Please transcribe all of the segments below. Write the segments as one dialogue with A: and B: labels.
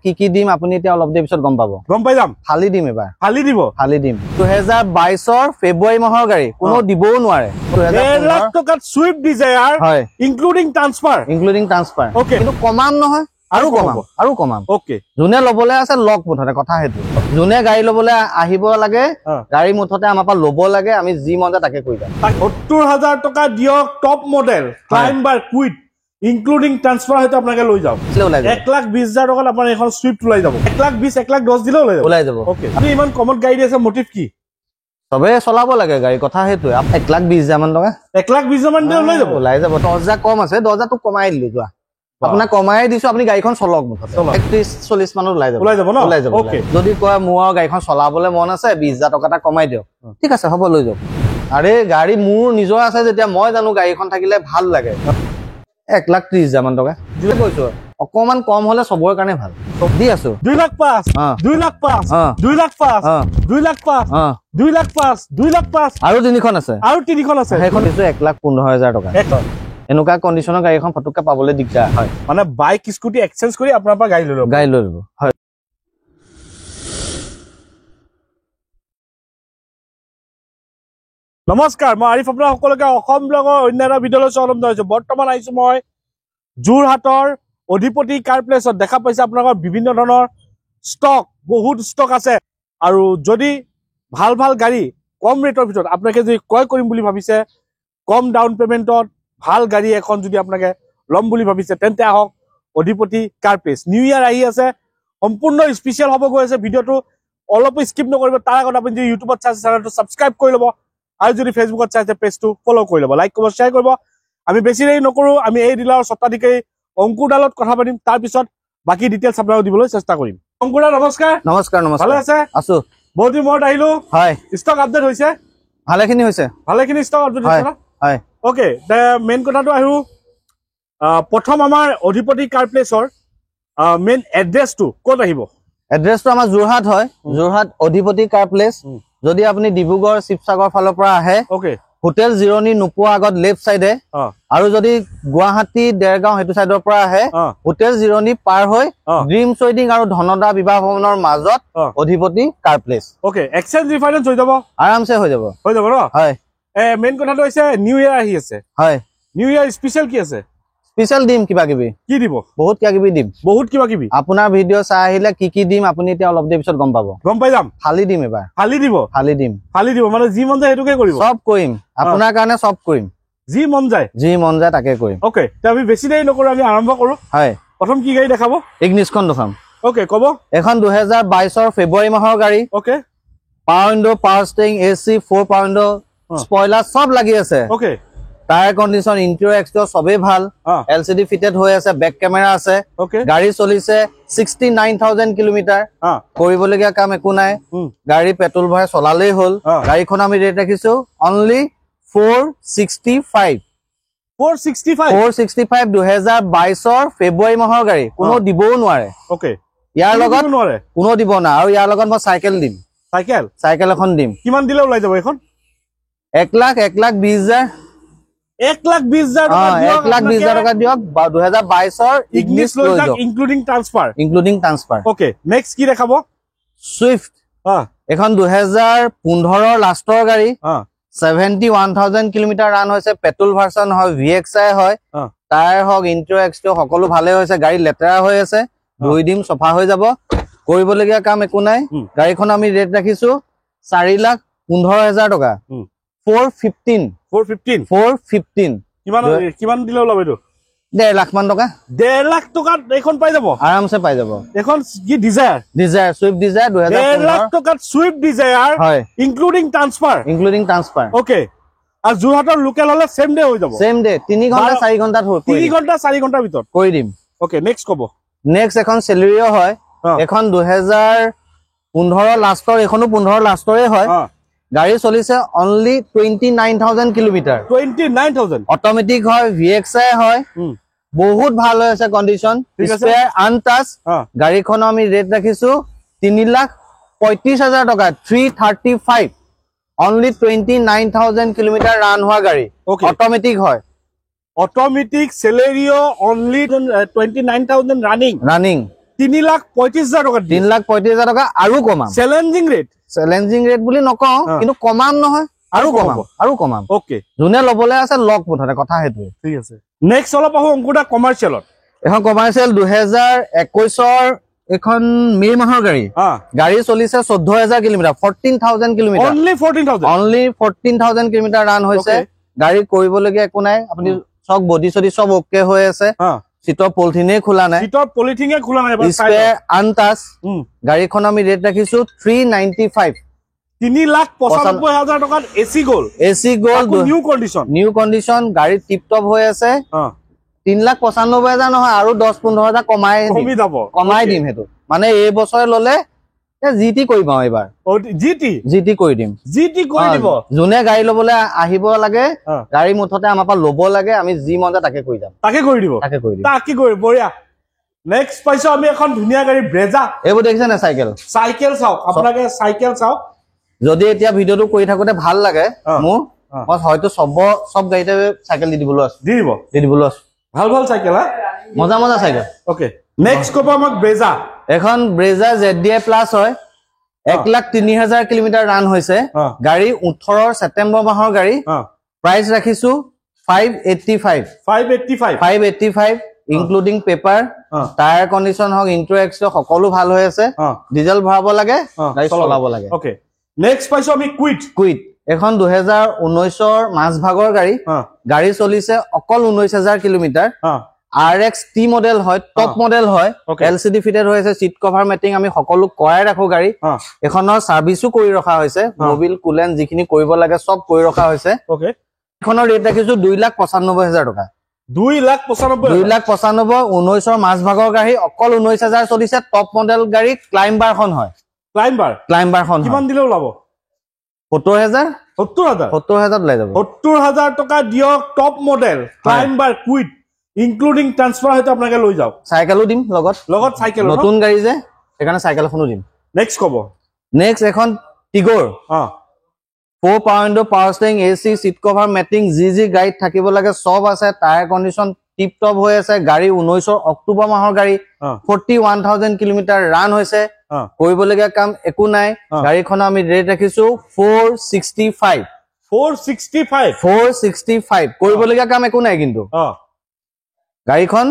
A: কি দিম আপুনি এতিয়া অলপ দেৰি পিছত গম পাব।
B: গম পাই যাম।
A: ফালি দিম এবাৰ।
B: ফালি দিব।
A: ফালি দিম। 2022 ফেব্ৰুৱাৰী মাহৰ গাড়ী কোনো দিবও নোৱাৰে।
B: 1.5 লাখ টকাত সুইফট ডিজায়াৰ
A: হয়
B: ইনক্লুডিং ট্ৰান্সফাৰ। ওকে
A: কিন্তু কমাম নহয় আৰু কমাম।
B: ওকে
A: যোনে ল'বলৈ আছে লক মুঠতে কথা সেইটো। যোনে গাড়ী ল'বলৈ আহিব লাগে গাড়ী মুঠতে আমাৰ পৰা ল'ব লাগে, আমি যি মন যায় তাকে কৰি যাম।
B: 70,000 টকা দিয়ক top model climber quite including transfer হয়তো আপোনাকে লৈ যাওক। 1,20,000 টকাত আপোনাৰ এখন সুইফট ওলাই যাব। 1,20,000 1,10,000 দিলেও ওলাই যাব। ওকে আপুনি ইমান কমত গাড়ী দি আছে, মোটিভ কি?
A: সবে চলাব লাগে গাড়ী, কথা সেইটোৱে। 1,20,000 মান টকা
B: 1,20,000 মান দিলে ওলাই যাব।
A: 10,000 কম আছে, 10,000 তোক কমাই দিলো যোৱা। আপোনাক কমাই দিছো, আপুনি গাড়ীখন চলক মুঠতে 31-40 মানত ওলাই যাব। যদি কয় মোৰ আৰু গাড়ীখন চলাবলৈ মন আছে 20,000 টকা এটা কমাই দিয়ক, ঠিক আছে হ'ব লৈ যাওক। আৰে গাড়ী মোৰ নিজৰ আছে যেতিয়া মই জানো গাড়ীখন থাকিলে ভাল লাগে। 1,30,000 মান টকা দিলে কৈছো, অকমান কম হলে চবৰে কাৰণে ভাল। দি আছো
B: 2,05,000
A: আৰু তিনিখন আছে
B: সেইখন
A: দিছো 1,15,000 টকা। এনেকুৱা কণ্ডিচনৰ গাড়ীখন ফটককে পাবলৈ দিগদাৰ হয়।
B: মানে বাইক স্কুটি এক্সচেঞ্জ কৰি আপোনাৰ পৰা গাড়ী লৈ ল'ব।
A: হয়।
B: নমস্কাৰ, মই আৰিফ আপোনাৰ সকলোকে অসম ব্লগৰ অন্য এটা ভিডিঅ'লৈ স্বাগতম জনাইছো। বৰ্তমান আহিছো মই যোৰহাটৰ অধিপতি কাৰ প্লেচত। দেখা পাইছে আপোনালোকৰ বিভিন্ন ধৰণৰ ষ্টক, বহুত ষ্টক আছে। আৰু যদি ভাল গাড়ী কম ৰেটৰ ভিতৰত আপোনালোকে যদি ক্ৰয় কৰিম বুলি ভাবিছে, কম ডাউন পেমেণ্টত ভাল গাড়ী এখন যদি আপোনালোকে ল'ম বুলি ভাবিছে, তেন্তে আহক অধিপতি কাৰ প্লেচ। নিউ ইয়াৰ আহি আছে, সম্পূৰ্ণ স্পেচিয়েল হ'ব গৈ আছে। ভিডিঅ'টো অলপো স্কিপ নকৰিব। তাৰ আগত আপুনি যদি ইউটিউবত চাইছে চেনেলটো ছাবস্ক্ৰাইব কৰি ল'ব, আৰু যদি ফেচবুকত চাইছে পেজটো ফ'ল' কৰি ল'ব, লাইক কৰিব, শ্বেয়াৰ কৰিব। আমি বেছি দেৰি নকৰো, আমি এই ডিলাৰৰ স্বত্বাধিকাৰী অংকুৰদালত কথা পাতিম, তাৰপিছত বাকী ডিটেইলছ আপোনাক দিবলৈ চেষ্টা কৰিম। অংকুৰদা নমস্কাৰ।
A: নমস্কাৰ।
B: ভালে আছে?
A: আছো।
B: বহুত দিন মূৰত আহিলো।
A: হয়।
B: ষ্টক আপডেট হৈছে?
A: ভালেখিনি
B: ষ্টক আপডেট হৈছে না?
A: হয়।
B: ওকে, মেইন কথাটো আহিব। প্ৰথম আমাৰ অধিপতি কাৰ প্লেচৰ মেইন এড্ৰেছটো ক'ত আহিব?
A: এড্ৰেছটো আমাৰ যোৰহাট হয়, যোৰহাট অধিপতি কাৰ প্লেচ। যদি আপুনি ডিব্ৰুগড় শিৱসাগৰ ফালৰ পৰা আহে, হোটেল জিৰণি নোপোৱা আগত লেফ্ট চাইডে, আৰু যদি গুৱাহাটী দেৰগাঁও সেইটো চাইডৰ পৰা আহে, হোটেল জিৰণি পাৰ হৈ ড্ৰিম চৈডিং আৰু ধনদা বিবাহ ভৱনৰ মাজত অধিপতি কাৰ প্লেচ।
B: ওকে, এক্সচেঞ্জ ৰিফাইনেন্স হৈ যাব?
A: আৰামছে হৈ যাব
B: ন?
A: হয়।
B: মেইন কথাটো হৈছে নিউ ইয়াৰ আহি আছে।
A: হয়।
B: নিউ ইয়াৰ স্পেচিয়েল কি আছে?
A: স্পেচিয়েল দিম কিবা কিবি। কি দিব? বহুত কিবা কিবি। আপোনাৰ ভিডিঅ' চাই আহিলে কি দিম আপুনি এতিয়া অলপ দেৰি পিছত গম পাব। গম পাই যাম। ফালি দিম এবাৰ। ফালি দিব
B: মানে যি মন যায় সেইটোকে কৰিব?
A: চব কৰিম, আপোনাৰ কাৰণে চব কৰিম।
B: যি মন যায় তাকে কৰিম। ওকে, আমি বেছি দেৰি নকৰো, আমি আৰম্ভ কৰো। হয়। প্ৰথম কি গাড়ী দেখাব?
A: ইগনিছখন দেখাম।
B: ওকে, ক'ব। এখন
A: 2022 ফেব্ৰুৱাৰী মাহৰ গাড়ী।
B: Okay.
A: Power window, power steering, AC, 4 power window, spoiler চব লাগি আছে।
B: Okay. Tyre
A: condition, interior exterior সবেই ভাল। LCD ফিটেড হৈ আছে, বেক কেমেৰা আছে। গাড়ী চলিছে 69,000 কিলোমিটাৰ। কৰিবলগীয়া কাম একো নাই, গাড়ী পেট্ৰল ভৰাই চলালেই হ'ল। গাড়ীখন আমি ৰেট ৰাখিছো অনলি 465। 2022 ফেব্ৰুৱাৰী মাহৰ গাড়ী, কোনো দিবও নোৱাৰে।
B: ওকে,
A: ইয়াৰ লগত কোনো দিব না। আৰু ইয়াৰ লগত মই চাইকেল দিম, চাইকেল এখন দিম।
B: কিমান দিলে ওলাই যাব এইখন?
A: 1,20,000
B: 1,20,000
A: টকা দিয়ক। 2022
B: ইগনিছ লৈ যাওক ইনক্লুডিং ট্ৰান্সফাৰ। ওকে, নেক্সট কি দেখাব?
A: সুইফট। এখন 2015 লাষ্টৰ গাড়ী, 71,000 কিলোমিটাৰ ৰান হৈছে। পেট্ৰল ভাৰ্চন হয়, VXI হয়। টায়াৰ হওক, ইণ্টেৰিয়ৰ এক্সটেৰিয়ৰ সকলো ভালে হৈছে। গাড়ী লেতেৰা হৈ আছে, ধুই দিম, চফা হৈ যাব। কৰিবলগীয়া কাম একো নাই। গাড়ীখন আমি ৰেট ৰাখিছো 4,15,000 টকা। 415।
B: কিমান দিলে ওলাব এইটো?
A: 1.5 লাখ মান টকা।
B: 1.5 লাখ টকাত এইখন পাই যাব
A: আৰামছে পাই যাব।
B: এখন কি ডিজায়াৰ
A: সুইফট ডিজায়াৰ
B: 1.5 লাখ টকাত সুইফট ডিজায়াৰ হয়, ইনক্লুডিং ট্ৰান্সফাৰ। ওকে, আৰু যোৰহাটৰ লোকেল হলে সেম ডে হৈ যাব।
A: সেম ডে 3 ঘণ্টা 4 ঘণ্টাত
B: 3 ঘণ্টা 4 ঘণ্টাৰ ভিতৰত
A: কৰি দিম।
B: ওকে, নেক্সট ক'ব।
A: নেক্সট এখন চেলেৰিও হয়। এখন 2015 লাষ্টৰ, এখনো 15 লাষ্টৰে হয়। গাড়ী চলিছে অনলি 29,000 কিলোমিটাৰ।
B: 29,000
A: অট'মেটিক হয়, VXI হয়, বহুত ভাল হৈ আছে কণ্ডিশ্যন, স্পেয়াৰ আনটাচ। গাড়ীখন আমি ৰেট ৰাখিছো 3,35,000 টকা। 335। অনলি 29,000 কিলোমিটাৰ ৰান হোৱা গাড়ী, অট'মেটিক হয়। Automatic চেলেৰিও only 29,000 running.
B: 3,35,000 টকা
A: 3,35,000 টকা আৰু কমাম চ্যালেঞ্জিং ৰেট বুলি নকওঁ কিন্তু কমাম নহয় আৰু কমাম
B: ওকে
A: যোনে লবলে আছে লক মুঠতে কথা হেতুৱে
B: ঠিক আছে নেক্সট অলপ আহো অংকুৰদা কমাৰ্চিয়েলত
A: এখন কমাৰ্চিয়েল 2021 এখন মে মাহৰ গাড়ী চলিছে 14,000 kilometre 14,000 kilometre only 14,000 kilometre run হৈছে গাড়ী কৰিবলগীয়া একো নাই আপুনি সব বডি চডি সব ওকে হৈ আছে সিটৰ পলিথিনে খোলা নাই স্পেয়াৰ আনটাচ গাড়ীখন আমি ৰেট ৰাখিছো 395
B: 3,95,000 টকাত এসি গ'ল নিউ কন্ডিশন গাড়ী টিপ টপ হৈ আছে
A: 3,95,000 নহয় আৰু 10-15,000 কমাই দিম হেতু মানে এই বছৰ ললে জিটি কৰিম এবাৰ জিটি কৰি দিম যোনে গাড়ী লবলে আহিব লাগে গাড়ী মুঠতে আমাৰ পৰা লব লাগে আমি যি মন যায় তাকে কৰি যাম
B: তাকে কৰি দিব বঢ়িয়া নেক্সট পাইছো আমি এখন ধুনীয়া গাড়ী ব্ৰেজা
A: এইবোৰ দেখিছে না চাইকেল
B: চাওক আপোনালোকে চাইকেল চাওক
A: যদি এতিয়া ভিডিওটো কৰি থাকোতে ভাল লাগে মোৰ মই হয়তো সব গাড়ীতে চাইকেল দি দিবলৈ আছে
B: ভাল চাইকেল
A: মজা চাইকেল
B: ওকে নেক্সট কব আমাক ব্ৰেজা
A: এখন ব্ৰেজা ZDI প্লাস হয় 1,03,000 কিলোমিটাৰ ৰান হৈছে গাড়ী 18 ছেপ্টেম্বৰ মাহৰ গাড়ী প্ৰাইস ৰাখিছো 585 ইনক্লুডিং পেপাৰ টায়াৰ কন্ডিশন হক ইন্ট্ৰো এক্সট্ৰা সকলো ভাল হৈ আছে ডিজেল ভৰাব লাগে গাড়ী চলাব লাগে
B: ওকে নেক্সট পাইছো আমি কুইট
A: এখন 2019 মাস ভাগৰ গাড়ী চলিছে অকল 19,000 কিলোমিটাৰ RX T মডেল হয় টপ মডেল হয় LCD ফিটেড হৈছে সিট কভাৰ মেটিং আমি সকলো কৰাই ৰাখো গাড়ী এখনৰ সাৰ্ভিসও কৰি ৰখা হৈছে মোবিল কুলেন যিখিনি কৰিব লাগে সব কৰি ৰখা হৈছে
B: ওকে
A: এখনৰ ৰেট ৰাখিছো 2,95,000 টকা
B: 2,95,000
A: 19 মাস ভাগৰ গাড়ী অকল 19,000 চলিছে টপ মডেল গাড়ী ক্লাইম্বাৰ খন হয় ক্লাইম্বাৰ খন
B: কিমান দিলে ওলাব
A: 70,000 লৈ যাব
B: 70,000 টকা দিয়ক top model climber quite including transfer হয়তো আপোনাকে লৈ যাওক
A: সাইকেলও দিম লগত
B: সাইকেল
A: নতুন গাড়ী যে এখানে সাইকেল এখনো দিম নেক্সট এখন টিগৰ 4 পাউণ্ডৰ power steering AC seat cover matting যি গাড়ীত থাকিব লাগে সব আছে টায়াৰ কন্ডিশন টিপ টপ হৈ আছে গাড়ী 19 অক্টোবৰ মাহৰ গাড়ী 41,000 কিলোমিটাৰ ৰান হৈছে কৰিবলগীয়া কাম একো নাই গাড়ীখন আমি ৰেট ৰাখিছো 465 কৰিবলগীয়া কাম একো নাই কিন্তু গাড়ীখন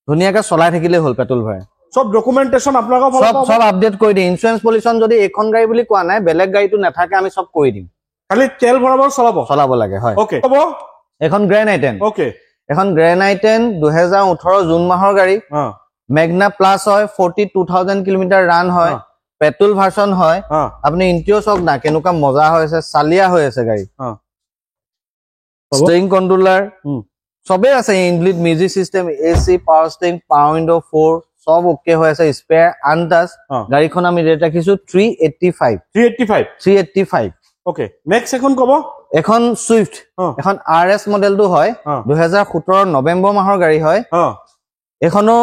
A: ধুনিয়াকে চলাই থাকিলে হল পেট্ৰল ভৰাই
B: সব ডকুমেন্টেশন আপোনালোকৰ
A: সব আপডেট কৰি দিম ইন্স্যুৰেন্স পলিউশন যদি এখন গাড়ী বুলি কোৱা নাই বেলেগ গাড়ীটো নাথাকে আমি সব কৰি দিম
B: খালি তেল ভৰাব চলাব
A: লাগে হয়
B: ওকে হ'ব
A: এখন গ্ৰেণ্ড আইটেন
B: ওকে
A: এখন গ্ৰেণ্ড আইটেন 2018 জুন মাহৰ গাড়ী মেগনা প্লাস হয় 42,000 কিলোমিটাৰ ৰান হয় পেট্ৰল ভাৰ্সন হয় আপুনি ইন্টিও চক না কেনেকুৱা মজা হৈছে চালিয়া হৈ আছে গাড়ী ষ্টিয়াৰিং কন্ট্ৰোলাৰ সবে আছে inbuilt music system AC power steering power window 4 সব ওকে হৈ আছে স্পেয়াৰ আনটাচ গাড়ীখন আমি ৰেট ৰাখিছো 385
B: ওকে নেক্সট এখন কব
A: এখন সুইফট এখন RS মডেলটো হয় 2017 নৱেম্বৰ মাহৰ গাড়ী হয় এখনো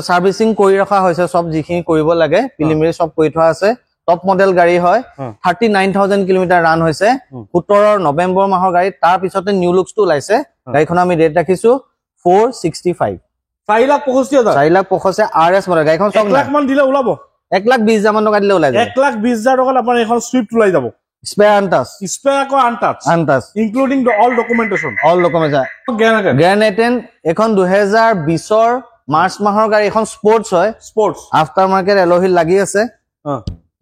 A: সাৰ্ভিসিং কৰি ৰখা হৈছে সব যিখিনি কৰিব লাগে প্ৰিলিমিনাৰী সব কৰি থোৱা আছে টপ মডেল গাড়ী হয় 39,000 কিলোমিটাৰ ৰান হৈছে 17 নৱেম্বৰ মাহৰ গাড়ী তাৰ পিছতে নিউ লুকছটো ওলাইছে গাড়ীখন আমি ৰেট ৰাখিছো 465 4,65,000 RS মডেল গাড়ীখন
B: 1 লাখ মান দিলে ওলাব
A: 1,20,000 মান টকা দিলে ওলাই যাব
B: 1,20,000 টকাত আপোনাৰ এখন সুইফট ওলাই যাব
A: spare untouch
B: including all documentation
A: grand আইটেন এখন 2020 মাৰ্চ মাহৰ গাড়ী এখন স্পৰ্টছ হয় আফটাৰ মাৰ্কেট এলহিল লাগি আছে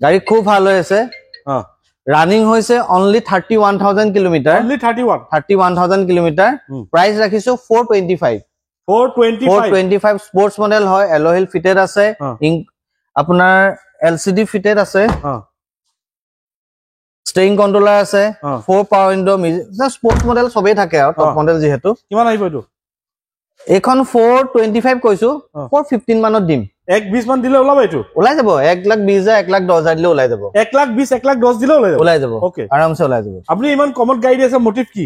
A: গাড়ী খুব ভাল হৈ আছে ৰানিং হৈছে অনলি 31,000 কিলোমিটাৰ 31,000 কিলোমিটাৰ প্ৰাইস ৰাখিছো 425 স্পৰ্টছ মডেল হয় এলহিল ফিটেড আছে আপোনাৰ LCD ফিটেড আছে ষ্টিয়াৰিং কন্ট্ৰোলাৰ আছে 4 পাৱাৰ উইন্ডো স্পৰ্টছ মডেল সবেই থাকে আৰু টপ মডেল যিহেতু
B: কিমান আহিব এইটো
A: এখন 425 কৈছো 415 মানত দিম
B: 1,20 মান দিলে ওলাব এইটো
A: ওলাই যাব 1,20,000 1,10,000 দিলে ওলাই যাব
B: 1,20,000 1,10,000 দিলে ওলাই যাব
A: ওকে আৰামছে ওলাই যাব
B: আপুনি ইমান কমত গাড়ী আছে মোটিভ কি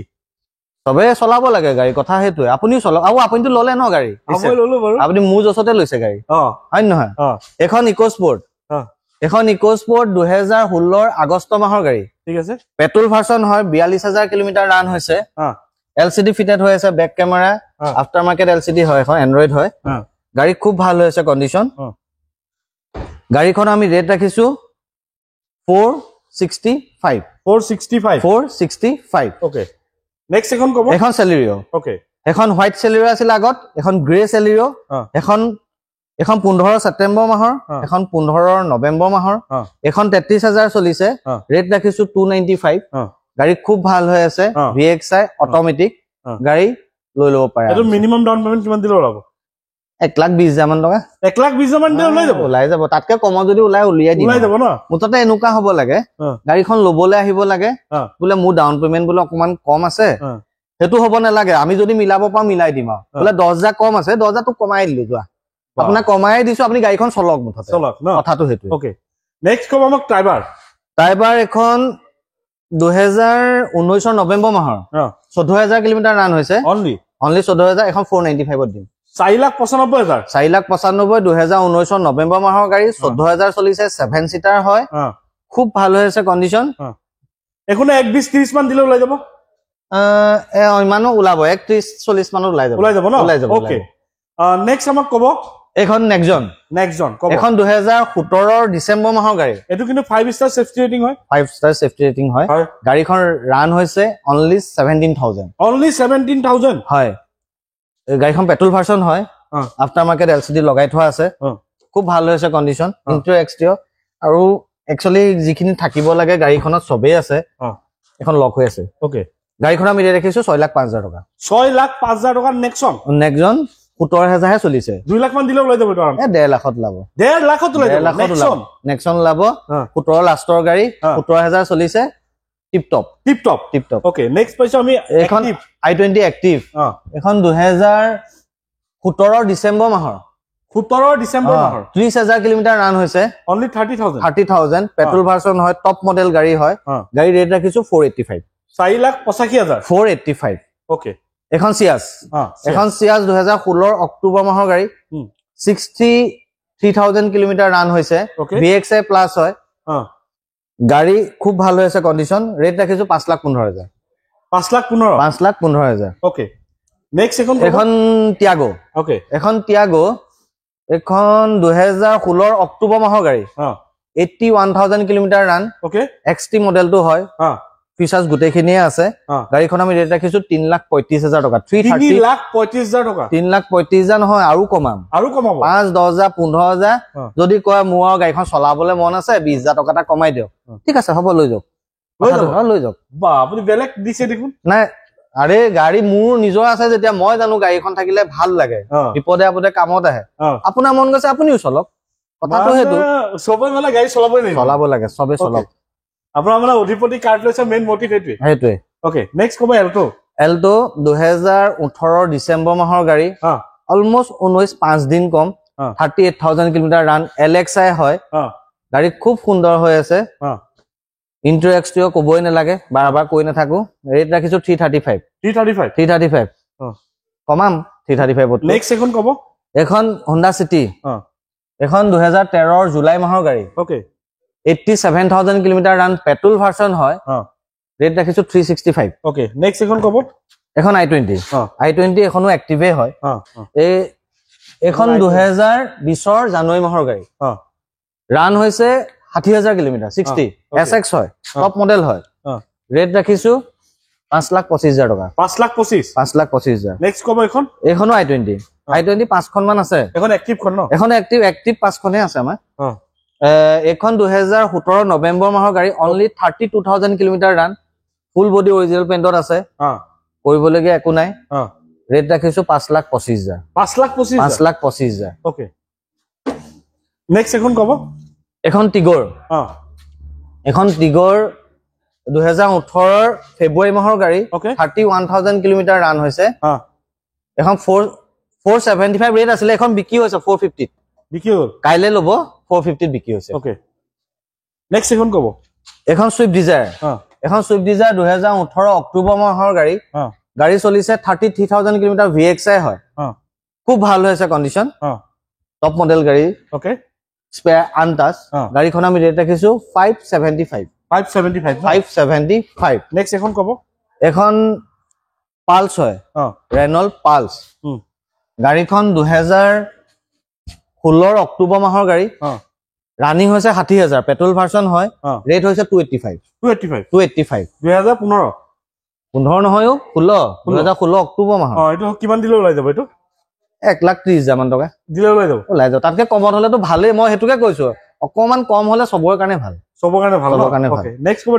A: সবে চলাব লাগে গাড়ী কথা হেতুৱে আপুনিও চলাওক আৰু আপুনিটো ললে ন গাড়ী
B: মই ললো বাৰু
A: আপুনি মোৰ জসতে লৈছে গাড়ী হয় নহয় এখন ইকোস্পোৰ্ট 2016 আগষ্ট মাহৰ গাড়ী
B: ঠিক আছে
A: পেট্ৰল ভাৰ্সন হয় 42,000 কিলোমিটাৰ ৰান হৈছে LCD ফিটেড হৈ আছে back camera after market LCD হয় এখন এন্ড্ৰইড হয় গাড়ী খুব ভাল হৈছে কণ্ডিশ্যন গাড়ীখন আমি ৰেট ৰাখিছো 465
B: ওকে নেক্সট এখন কব
A: এখন চেলেৰিও
B: ওকে
A: এখন হোৱাইট চেলেৰিও আছিল আগত এখন গ্ৰে চেলেৰিও এখন 15 ছেপ্টেম্বৰ মাহৰ এখন 15 নৱেম্বৰ মাহৰ এখন 33000 চলিছে ৰেট ৰাখিছো 295 গাড়ী খুব ভাল হৈ আছে VXI অটোমেটিক গাড়ী লৈ লব পাৰে
B: এটো মিনিমাম ডাউন পেমেন্ট কিমান দিলে ওলাব
A: 1,20,000 মান টকা
B: 1,20,000 মান দিলে ওলাই যাব
A: তাতকে কম যদি উলিয়াই দিম
B: ওলাই যাব ন
A: মুঠতে এনেকুৱা হ'ব লাগে গাড়ীখন লবলৈ আহিব লাগে বোলে মোৰ ডাউন পেমেন্ট বোলে অকমান কম আছে হেতু হ'ব নালাগে আমি যদি মিলাব পাও মিলাই দিম বোলে 10,000 কম আছে 10,000 তো কমাই দিলো যোৱা আপোনাক কমাই দিছো আপুনি গাড়ীখন চলক মুঠতে
B: চলক ন কথাটো
A: হেতু
B: ওকে নেক্সট কব আমাক
A: ট্ৰাইবাৰ এখন 2019 নৱেম্বৰ মাহৰ 14000 কিলোমিটাৰ ৰান হৈছে অনলি 14000 এখন 495 ত দিম
B: 4,95,000
A: 4,95,000 2019 নৱেম্বৰ মাহৰ গাড়ী 14000 চলিছে 7 সিটাৰ হয় খুব ভাল হৈ আছে কণ্ডিশ্যন
B: এখন 1,20,30 মান দিলে ওলাই যাব
A: ইমানো ওলাব 1,30,40 মানত ওলাই যাব
B: ন ওকে নেক্সট আমাক কব
A: এখন নেক্সজন
B: কব
A: এখন 2017 ডিসেম্বৰ মাহৰ গাড়ী
B: এটো কিন্তু 5 ষ্টাৰ সেফটি ৰেটিং হয়
A: 5 ষ্টাৰ সেফটি ৰেটিং হয় গাড়ীখন ৰান হৈছে অনলি 17,000 হয় গাড়ীখন পেট্ৰল ভাৰ্সন হয় আফটাৰ মাৰ্কেট LCD লগাই থোৱা আছে খুব ভাল হৈছে কণ্ডিশ্যন ইন্টেৰিয়ৰ এক্সটেৰিয়ৰ আৰু একচুয়ালি যিখিনি থাকিব লাগে গাড়ীখনত সবেই আছে এখন লক হৈ আছে
B: ওকে
A: গাড়ীখন আমি ৰাখিছো 6,05,000 টকা
B: 6,05,000 টকা নেক্সজন
A: 17,000 হে চলিছে
B: 2 লাখ মান দিলে ওলাই যাব
A: 1.5 লাখত লাভ
B: 1.5 লাখত ওলাই যাব
A: নেক্সন লাভ 17 লাষ্টৰ গাড়ী 17,000 চলিছে টিপ টপ
B: ওকে নেক্সট পাইছো আমি
A: এখন i20 এক্টিভ এখন 2017 ডিসেম্বৰ মাহৰ 30,000 কিলোমিটাৰ ৰান হৈছে
B: অনলি 30,000
A: পেট্ৰল ভাৰ্সন হয় টপ মডেল গাড়ী হয় গাড়ী ৰেট ৰাখিছো 485
B: 4,85,000
A: 485
B: ওকে
A: এখন সিয়াজ 2016 অক্টোবৰ মাহৰ গাড়ী 63,000 কিলোমিটাৰ ৰান হৈছে VXI প্লাস হয় গাড়ী খুব ভাল হৈছে কণ্ডিশ্যন ৰেট ৰাখিছো 5,15,000 5,15,000
B: ওকে নেক্সট এখন
A: টিয়াগো
B: ওকে
A: এখন 2016 অক্টোবৰ মাহৰ গাড়ী 81,000 কিলোমিটাৰ ৰান
B: ওকে
A: XT মডেলটো হয় ফিচাৰ্স গুটেখিনিয়ে আছে গাড়ীখন আমি ৰেট ৰাখিছো 3,35,000 টকা
B: 3,35,000 টকা
A: 3,35,000 নহয় আৰু কমাব 5, 10,000 15,000 যদি কয় মোৰ গাড়ীখন চলাবলৈ মন আছে 20,000 টকা এটা কমাই দিয়ক ঠিক আছে হ'ব লৈ যাওক
B: বা আপুনি বেলেগ দিছে দেখোন
A: নাই আৰে গাড়ী মোৰ নিজৰ আছে যেতিয়া মই জানো গাড়ীখন থাকিলে ভাল লাগে বিপদে আপদে কামত আহে আপোনাৰ মন গৈছে আপুনিও চলক কথাটো হেতু
B: সবে মানে গাড়ী চলাব
A: লাগে সবে চলক
B: আপোনাৰ মানে অধিপতি কাৰ প্লেছৰ মেইন মোটিভ
A: হেতুৱে
B: ওকে নেক্সট কব এল্টো
A: 2018 ডিসেম্বৰ মাহৰ গাড়ী অলমোস্ট 19 দিন কম 38,000 কিলোমিটাৰ ৰান LXI হয় গাড়ী খুব সুন্দৰ হৈ আছে ইন্টেৰিয়ৰ এক্সটেৰিয়ৰ কবই নালাগে বাৰবাৰ কৈ নাথাকো ৰেট ৰাখিছো 335 কমাম 335
B: নেক্সট এখন কব
A: এখন Honda City এখন 2013 জুলাই মাহৰ গাড়ী
B: okay
A: 87,000 kilometre run petrol version হয় ৰেট ৰাখিছো 365
B: ওকে নেক্সট এখন কব
A: এখন i20 এখনো এক্টিভে হয় এখন 2020 জানুৱাৰী মাহৰ গাড়ী ৰান হৈছে 60,000 কিলোমিটাৰ 60 SX হয় টপ মডেল হয় ৰেট ৰাখিছো 5,25,000 টকা 5,25,000
B: নেক্সট কব
A: এখনো i20 5খন মান আছে
B: এখন এক্টিভখন ন
A: এখন এক্টিভ 5খনে আছে আমাৰ এখন 2017 নৱেম্বৰ মাহৰ গাড়ী only 32,000 kilometre run full body original পেইণ্টত আছে কৰিবলগীয়া একো নাই ৰেট ৰাখিছো 5,25,000 5,25,000
B: ওকে নেক্সট এখন কব
A: এখন টিগৰ 2018 ফেব্ৰুৱাৰী মাহৰ গাড়ী 31,000 কিলোমিটাৰ ৰান হৈছে এখন 475 ৰেট আছিল এখন বিক্ৰী হৈছে 450 কাইলে ল'ব 450 বিক্ৰী হৈছে
B: ওকে নেক্সট এখন কব
A: এখন সুইফট ডিজায়াৰ 2018 অক্টোবৰ মাহৰ গাড়ী চলিছে 33,000 কিলোমিটাৰ VXI হয় খুব ভাল হৈছে কণ্ডিশ্যন টপ মডেল গাড়ী
B: ওকে
A: স্পেয়াৰ আনটাচ গাড়ীখন আমি ৰেট ৰাখিছো 575
B: নেক্সট এখন কব
A: এখন পালছ হয় ৰেনল্ট পালছ গাড়ীখন 16 অক্টোবৰ মাহৰ গাড়ী ৰানিং হৈছে 60,000 পেট্ৰল ভাৰ্চন হয় ৰেট হৈছে 285
B: 2015
A: 15 নহয় 2016 অক্টোবৰ মাহৰ
B: এইটো কিমান দিলে ওলাই যাব এইটো
A: 1,30,000 মান টকা
B: দিলে ওলাই যাব
A: তাতকে কমত হলেতো ভালেই মই হেতুকে কৈছো অকমান কম হলে সবৰ কাৰণে ভাল
B: ওকে নেক্সট কব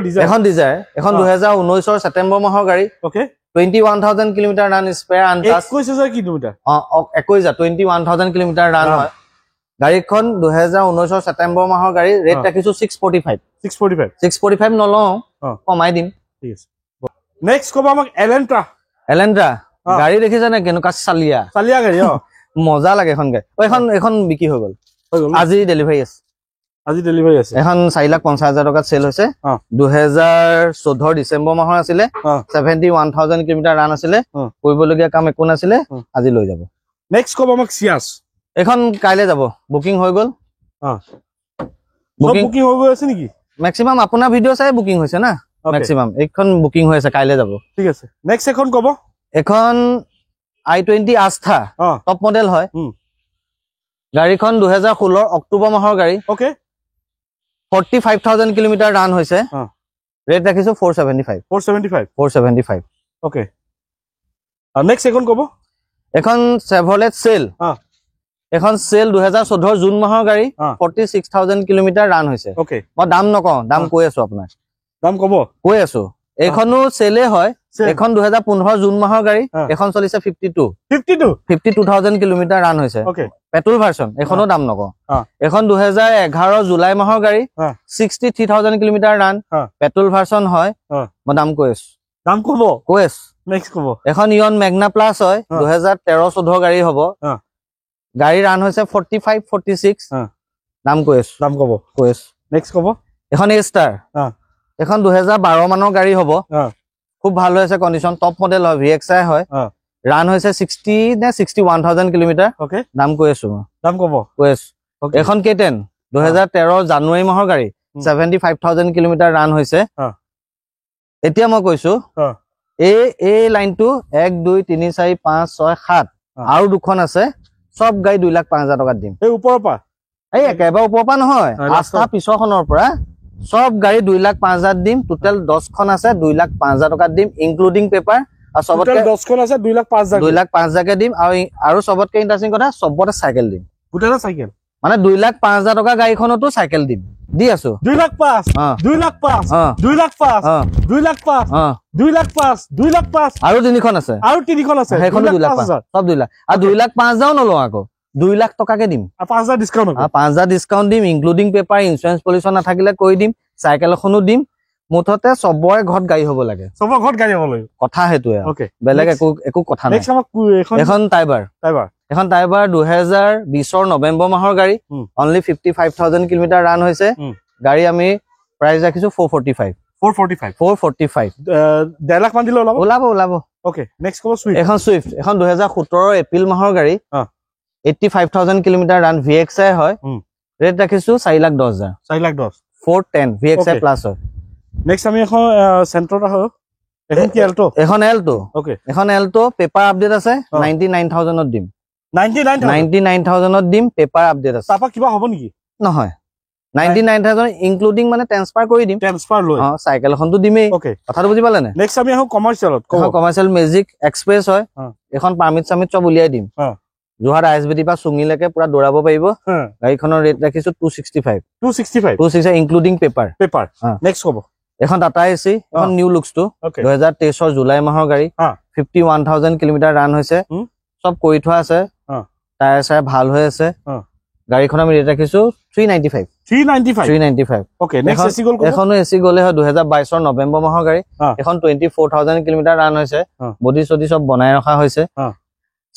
B: ডিজায়াৰ
A: এখন 2019 ছেপ্টেম্বৰ মাহৰ গাড়ী
B: okay
A: 21,000 kilometre run spare untouch
B: 21,000 kilometre
A: 21,000 kilometre run হয় গাড়ীখন 2019 ছেপ্টেম্বৰ মাহৰ গাড়ী ৰেট ৰাখিছো 645 নলওঁ কমাই দিম
B: ঠিক আছে নেক্সট কব আমাক এলেন্ট্ৰা
A: গাড়ী দেখিছা নে কেনেকুৱা চালিয়া
B: গাড়ী
A: মজা লাগে এখন গাড়ী এখন বিক্ৰী হৈ গ'ল আজি ডেলিভাৰী আছে এখন 4,50,000 টকাত চেল হৈছে 2014 ডিচেম্বৰ মাহৰ আছিলে 71,000 কিলোমিটাৰ ৰান আছিলে কৰিবলগীয়া কাম একো নাছিলে আজি লৈ যাব
B: নেক্সট কব আমাক সিয়াছ
A: এখন কাইলে যাব বুকিং হৈ গ'ল
B: বুকিং হৈ গৈ আছে নেকি
A: মেক্সিমাম আপোনাৰ ভিডিঅ' চাই বুকিং হৈছে না মেক্সিমাম এইখন বুকিং হৈ আছে কাইলে যাব
B: ঠিক আছে নেক্সট এখন কব
A: এখন i20 আস্থা টপ মডেল হয় গাড়ীখন 2016 অক্টোবৰ মাহৰ গাড়ী
B: ওকে
A: 45,000 কিলোমিটাৰ ৰান হৈছে ৰেট ৰাখিছো 475
B: ওকে নেক্সট এখন কব
A: এখন চেভৰলেট চেল এখন চেল 2014 জুন মাহৰ গাড়ী 46,000 কিলোমিটাৰ ৰান হৈছে
B: ওকে
A: মই দাম নকওঁ দাম কৈ আছো আপোনাক
B: দাম কব
A: কৈ আছো এইখনো চেলে হয় এখন 2015 জুন মাহৰ গাড়ী এখন চলিছে 52,000 কিলোমিটাৰ ৰান হৈছে পেট্ৰল ভাৰ্চন এখনো দাম নকওঁ এখন 2011 জুলাই মাহৰ গাড়ী 63,000 কিলোমিটাৰ ৰান পেট্ৰল ভাৰ্চন হয় মই দাম কৈ আছো
B: নেক্সট কব
A: এখন ইয়ন মেগনা প্লাছ হয় 2013-14 গাড়ী হ'ব গাড়ী ৰান হৈছে 45-46 দাম কৈ আছো
B: নেক্সট কব
A: এখন এ ষ্টাৰ এখন 2012 মানৰ গাড়ী হ'ব খুব ভাল হৈ আছে কণ্ডিশ্যন টপ মডেল হয় VXI হয় ৰান হৈছে 60 নে 61,000 কিলোমিটাৰ দাম কৈ আছো এখন K10 2013 জানুৱাৰী মাহৰ গাড়ী 75,000 কিলোমিটাৰ ৰান হৈছে এতিয়া মই কৈছো এই লাইনটো 1 2 3 4 5 6 7 আৰু দুখন আছে সব গাড়ী 2,05,000 টকাত দিম
B: এই ওপৰৰ পৰা
A: এই একেবাৰে ওপৰৰ পৰা নহয় আস্থা পিছৰখনৰ পৰা সব গাড়ী 2,05,000 দিম টোটাল 10 খন আছে 2,05,000 টকাত দিম ইনক্লুডিং পেপাৰ আৰু সবতকে
B: 10 খন আছে
A: 2,05,000 কে দিম আৰু সবতকে ইন্টাৰেস্টিং কথা সবতে সাইকেল দিম
B: গোটেইটা সাইকেল
A: মানে 2,05,000 টকা গাড়ীখনতো সাইকেল দিম দি আছো
B: 2,05,000
A: আৰু তিনিখন আছে সেইখন 2,05,000 সব 2,00,000 আৰু 2,05,000 নলওঁ আকৌ 2,00,000 টকাকে দিম
B: 5,000 ডিসকাউন্ট
A: 5,000 ডিসকাউন্ট দিম ইনক্লুডিং পেপাৰ ইন্স্যুৰেন্স পলিউশন নাথাকিলে কৈ দিম সাইকেল এখনো দিম মুঠতে সবৰে ঘৰত গাড়ী হ'ব লাগে কথা হেতুৱে বেলেগ একো কথা নাই এখন টাইবাৰ 2020 নৱেম্বৰ মাহৰ গাড়ী অনলি 55,000 কিলোমিটাৰ ৰান হৈছে গাড়ী আমি প্ৰাইস ৰাখিছো 445
B: 1.5 লাখ মান দিলে
A: ওলাব
B: ওকে নেক্সট কব সুইফট
A: এখন 2017 এপ্ৰিল মাহৰ গাড়ী 85,000 কিলোমিটাৰ ৰান VXI হয় ৰেট ৰাখিছো 4,10,000 410 VXI প্লাস হয়
B: নেক্সট আমি এখন সেন্ট্ৰত আহো
A: এখন এল্টো পেপাৰ আপডেট আছে 99,000 ত দিম 99,000 ত দিম পেপাৰ আপডেট আছে
B: তাপা কিবা হ'ব নেকি
A: নহয় 99,000 ইনক্লুডিং মানে ট্ৰান্সফাৰ কৰি দিম সাইকেল এখনটো দিমেই কথাটো বুজি পালে নে
B: নেক্সট আমি আহো
A: কমাৰ্চিয়েল মেজিক এক্সপ্ৰেছ হয় এখন পাৰমিট সামিট সব উলিয়াই দিম যোৰহাট ISBT পৰা চুঙিলৈকে পুৰা দৌৰাব পাৰিব গাড়ীখনৰ ৰেট ৰাখিছো 265 ইনক্লুডিং পেপাৰ
B: নেক্সট কব
A: এখন টাটা এচি এখন নিউ লুকছটো 2023 জুলাই মাহৰ গাড়ী 51,000 কিলোমিটাৰ ৰান হৈছে সব কৰি থোৱা আছে টায়াৰ চাই ভাল হৈ আছে গাড়ীখন আমি ৰেট ৰাখিছো 395
B: ওকে নেক্সট এসি গল
A: এখন এসি গলে হয় 2022 নৱেম্বৰ মাহৰ গাড়ী এখন 24,000 কিলোমিটাৰ ৰান হৈছে বডি সদি সব বনাই ৰখা হৈছে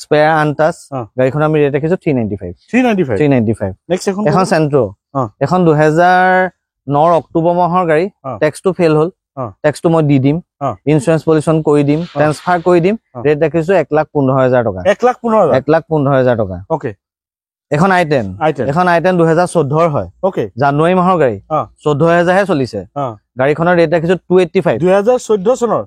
A: স্পেয়াৰ আনটাচ গাড়ীখন আমি ৰেট ৰাখিছো 395 নেক্সট এখন সেন্ট্ৰো এখন 2009 অক্টোবৰ মাহৰ গাড়ী টেক্সটো ফেল হল টেক্সটো মই দি দিম ইন্স্যুৰেন্স পলিউশন কৰি দিম ট্ৰান্সফাৰ কৰি দিম ৰেট ৰাখিছো 1,15,000 টকা
B: 1,15,000
A: 1,15,000 টকা
B: ওকে
A: এখন i10 এখন i10 2014 হয়
B: ওকে
A: জানুৱাৰী মাহৰ গাড়ী 14000 হে চলিছে গাড়ীখনৰ ৰেট ৰাখিছো 285
B: 2014 চনৰ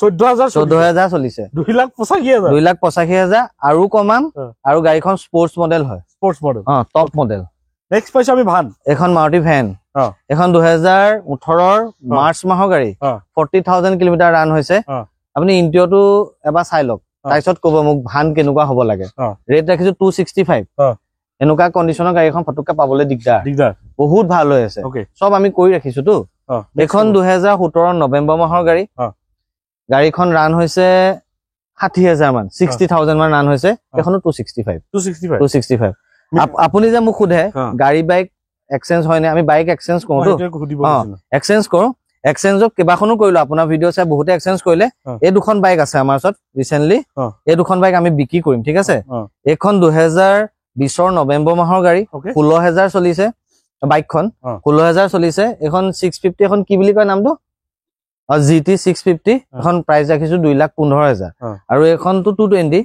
A: 14000 চলিছে
B: 2,85,000
A: আৰু কমাম আৰু গাড়ীখন স্পৰ্টছ মডেল হয় টপ মডেল
B: নেক্সট পাইছো আমি ভান
A: এখন মাৰুতি ভেন এখন 2018 মাৰ্চ মাহৰ গাড়ী 40000 কিলোমিটাৰ ৰান হৈছে আপুনি ইন্টিয়ৰটো এবাৰ চাই লওক তাৰপিছত ক'ব মোক ভান কেনেকুৱা হ'ব লাগে ৰেট ৰাখিছো 265 এনেকুৱা কণ্ডিচনৰ গাড়ীখন ফটককে পাবলৈ দিগদাৰ বহুত ভাল হৈ আছে সব আমি কৰি ৰাখিছো তো এখন 2017 নৱেম্বৰ মাহৰ গাড়ী গাড়ীখন ৰান হৈছে 60000 মান 60000 মান ৰান হৈছে এখনো 265 আপুনি যে মোক সোধে গাড়ী বাইক এক্সচেঞ্জ হয় নে আমি বাইক এক্সচেঞ্জ কৰো তো এক্সচেঞ্জ কৰো এক্সচেঞ্জক কেবাখনো কৰিলো আপোনাৰ ভিডিঅ' চাই বহুতে এক্সচেঞ্জ কৰিলে এই দুখন বাইক আছে আমাৰ ওচৰত ৰিসেন্টলি এই দুখন বাইক আমি বিক্ৰী কৰিম ঠিক আছে এখন 2020 নৱেম্বৰ মাহৰ গাড়ী 16000 চলিছে বাইকখন 16000 চলিছে এখন 650 এখন কি বুলি কয় নামটো GT 650 এখন প্ৰাইস ৰাখিছো 2,15,000 আৰু এখনটো 220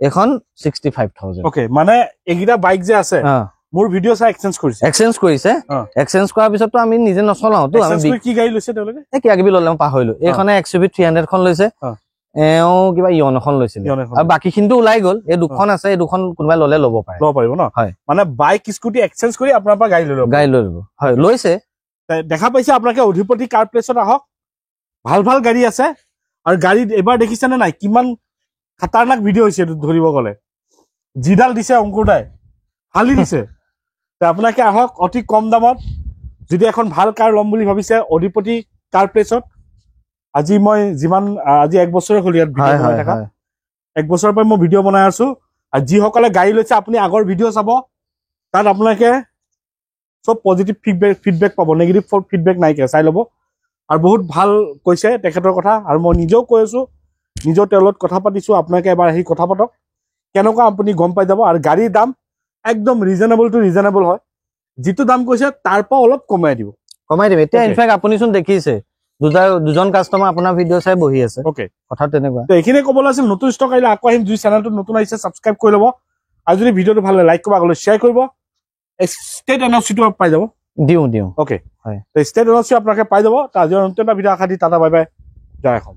A: এখন 65000
B: ওকে মানে এগিটা বাইক যে আছে মোৰ ভিডিঅ' চাই এক্সচেঞ্জ কৰিছে এক্সচেঞ্জ কৰাৰ পিছতটো আমি নিজে নচলাও তো আমি কি গাড়ী লৈছে তেওঁলোকে কিবা কিবি ললে পাহৰিলো এইখনে XUV 300 খন লৈছে এও কিবা ইয়ন এখন লৈছিল আৰু বাকিখিনিটো ওলাই গ'ল এই দুখন আছে এই দুখন কোনোবাই ললে ল'ব পাৰিব ন হয় মানে বাইক স্কুটি এক্সচেঞ্জ কৰি আপোনাৰ পৰা গাড়ী লৈ ল'ব হয় লৈছে দেখা পাইছে আপোনাকে অধিপতি কাৰ প্লেছত আহক ভাল গাড়ী আছে আৰু গাড়ী এবাৰ দেখিছেনে নাই কিমান খতৰনাক ভিডিঅ' হৈছে ধৰিব গ'লে জিডাল দিছে অংকুৰদাই হালি দিছে আপোনাকে আহক অতি কম দামত যদি এখন ভাল কাৰ ল'ম বুলি ভাবিছে অধিপতি কাৰ প্লেছত আজি মই যিমান আজি 1 বছৰে হ'ল ইয়াত ভিডিঅ' বনাই থাকা 1 বছৰৰ পৰা মই ভিডিঅ' বনাই আছো আৰু যিসকলে গাড়ী লৈছে আপুনি আগৰ ভিডিঅ' চাব তাত আপোনাকে সব পজিটিভ ফিডবেক পাব নেগেটিভ ফিডবেক নাই চাই ল'ব আৰু বহুত ভাল কৈছে তেখেতৰ কথা আৰু মই নিজেও কৈ আছো নিজৰ তেলত কথা পাতিছো আপোনাকে এবাৰ আহি কথা পাতক কেনেকুৱা আপুনি গম পাই যাব আৰু গাড়ীৰ দাম একদম ৰিজনেবল হয় যিটো দাম কৈছে তাৰ পৰা অলপ কমাই দিব এতিয়া ইনফেক্ট আপুনি চোন দেখিছে দুজন কাস্টমাৰ আপোনাৰ ভিডিঅ' চাই বহি আছে ওকে কথা তেনেকুৱা তো এইখিনি ক'বলৈ আছিল নতুন ষ্টক আহিলে আকৌ আহিম যদি চেনেলটো নতুন আহিছে সাবস্ক্ৰাইব কৰি ল'ব আৰু যদি ভিডিঅ'টো ভাল লাগে লাইক কৰিব আগলৈ শ্বেয়াৰ কৰিব ষ্টেট এনঅ'চিটো পাই যাব দিওঁ ওকে হয় তো ষ্টেট এনঅ'চি আপোনালোকে পাই যাব তো আজিৰ অন্তিম ভিডিঅ' আশা দি টাটা বাই বাই জয় অসম